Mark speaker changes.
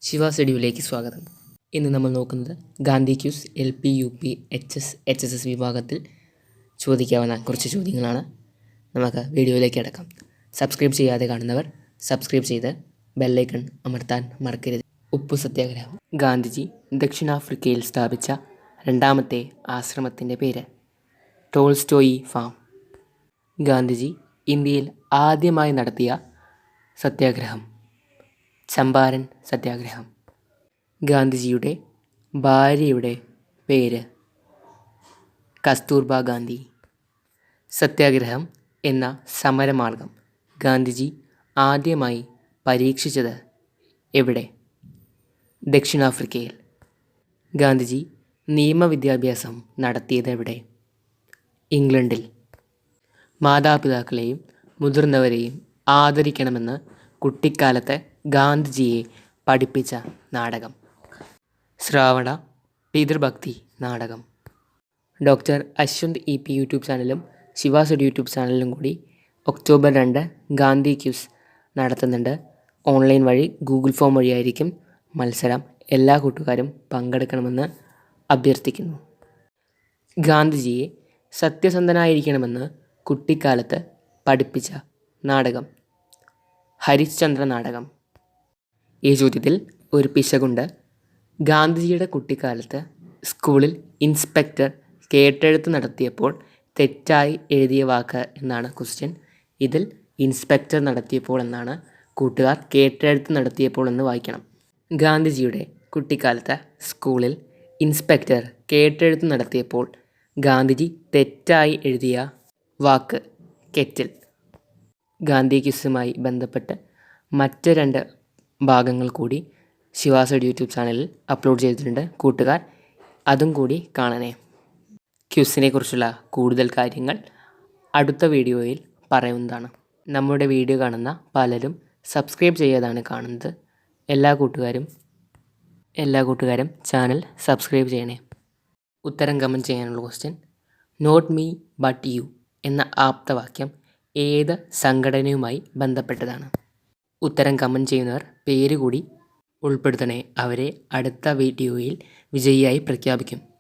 Speaker 1: ശിവ സ്റ്റഡിയോയിലേക്ക് സ്വാഗതം. ഇന്ന് നമ്മൾ നോക്കുന്നത് Gandhi quiz LP UP HS HSS വിഭാഗത്തിൽ ചോദിക്കാവുന്ന കുറച്ച് ചോദ്യങ്ങളാണ്. നമുക്ക് വീഡിയോയിലേക്ക് കിടക്കാം. സബ്സ്ക്രൈബ് ചെയ്യാതെ കാണുന്നവർ സബ്സ്ക്രൈബ് ചെയ്ത് ബെല്ലൈക്കൺ അമർത്താൻ മറക്കരുത്. ഉപ്പു സത്യാഗ്രഹം. ഗാന്ധിജി ദക്ഷിണാഫ്രിക്കയിൽ സ്ഥാപിച്ച രണ്ടാമത്തെ ആശ്രമത്തിൻ്റെ പേര് ടോൾസ്റ്റോയി ഫാം. ഗാന്ധിജി ഇന്ത്യയിൽ ആദ്യമായി നടത്തിയ സത്യാഗ്രഹം ചമ്പാരൻ സത്യാഗ്രഹം. ഗാന്ധിജിയുടെ ഭാര്യയുടെ പേര് കസ്തൂർബ ഗാന്ധി. സത്യാഗ്രഹം എന്ന സമരമാർഗം ഗാന്ധിജി ആദ്യമായി പരീക്ഷിച്ചത് എവിടെ? ദക്ഷിണാഫ്രിക്കയിൽ. ഗാന്ധിജി നിയമവിദ്യാഭ്യാസം നടത്തിയത് എവിടെ? ഇംഗ്ലണ്ടിൽ. മാതാപിതാക്കളെയും മുതിർന്നവരെയും ആദരിക്കണമെന്ന് കുട്ടിക്കാലത്ത് ഗാന്ധിജിയെ പഠിപ്പിച്ച നാടകം? ശ്രാവണ പിതൃഭക്തി നാടകം. ഡോക്ടർ അശ്വന്ത് EP യൂട്യൂബ് ചാനലും ശിവ സ്റ്റഡി യൂട്യൂബ് ചാനലിലും കൂടി ഒക്ടോബർ 2 ഗാന്ധി ക്യൂസ് നടത്തുന്നുണ്ട്. ഓൺലൈൻ വഴി ഗൂഗിൾ ഫോം വഴിയായിരിക്കും മത്സരം. എല്ലാ കൂട്ടുകാരും പങ്കെടുക്കണമെന്ന് അഭ്യർത്ഥിക്കുന്നു. ഗാന്ധിജിയെ സത്യസന്ധനായിരിക്കണമെന്ന് കുട്ടിക്കാലത്ത് പഠിപ്പിച്ച നാടകം? ഹരിശ്ചന്ദ്ര നാടകം. ഈ ചോദ്യത്തിൽ ഒരു പിശകുണ്ട്. ഗാന്ധിജിയുടെ കുട്ടിക്കാലത്ത് സ്കൂളിൽ ഇൻസ്പെക്ടർ കേട്ടെഴുത്ത് നടത്തിയപ്പോൾ തെറ്റായി എഴുതിയ വാക്ക് എന്നാണ് ക്വസ്റ്റ്യൻ. ഇതിൽ ഇൻസ്പെക്ടർ നടത്തിയപ്പോൾ എന്നാണ്, കൂട്ടുകാർ കേട്ടെഴുത്ത് നടത്തിയപ്പോൾ എന്ന് വായിക്കണം. ഗാന്ധിജിയുടെ കുട്ടിക്കാലത്ത് സ്കൂളിൽ ഇൻസ്പെക്ടർ കേട്ടെഴുത്ത് നടത്തിയപ്പോൾ ഗാന്ധിജി തെറ്റായി എഴുതിയ വാക്ക് കെറ്റിൽ. ഗാന്ധി ക്യൂസുമായി ബന്ധപ്പെട്ട് മറ്റ് 2 ഭാഗങ്ങൾ കൂടി ശിവ സ്റ്റഡി യൂട്യൂബ് ചാനലിൽ അപ്ലോഡ് ചെയ്തിട്ടുണ്ട്. കൂട്ടുകാർ അതും കൂടി കാണണേ. ക്യൂസിനെ കുറിച്ചുള്ള കൂടുതൽ കാര്യങ്ങൾ അടുത്ത വീഡിയോയിൽ പറയുന്നതാണ്. നമ്മുടെ വീഡിയോ കാണുന്ന പലരും സബ്സ്ക്രൈബ് ചെയ്യാതാണ് കാണുന്നത്. എല്ലാ കൂട്ടുകാരും ചാനൽ സബ്സ്ക്രൈബ് ചെയ്യണേ. ഉത്തരം കമൻറ്റ് ചെയ്യാനുള്ള question: not me but you എന്ന ആപ്തവാക്യം ഏത് സംഘടനയുമായി ബന്ധപ്പെട്ടതാണ്? ഉത്തരം കമൻറ്റ് ചെയ്യുന്നവർ പേര് കൂടി ഉൾപ്പെടുത്തണേ. അവരെ അടുത്ത വീഡിയോയിൽ വിജയിയായി പ്രഖ്യാപിക്കും.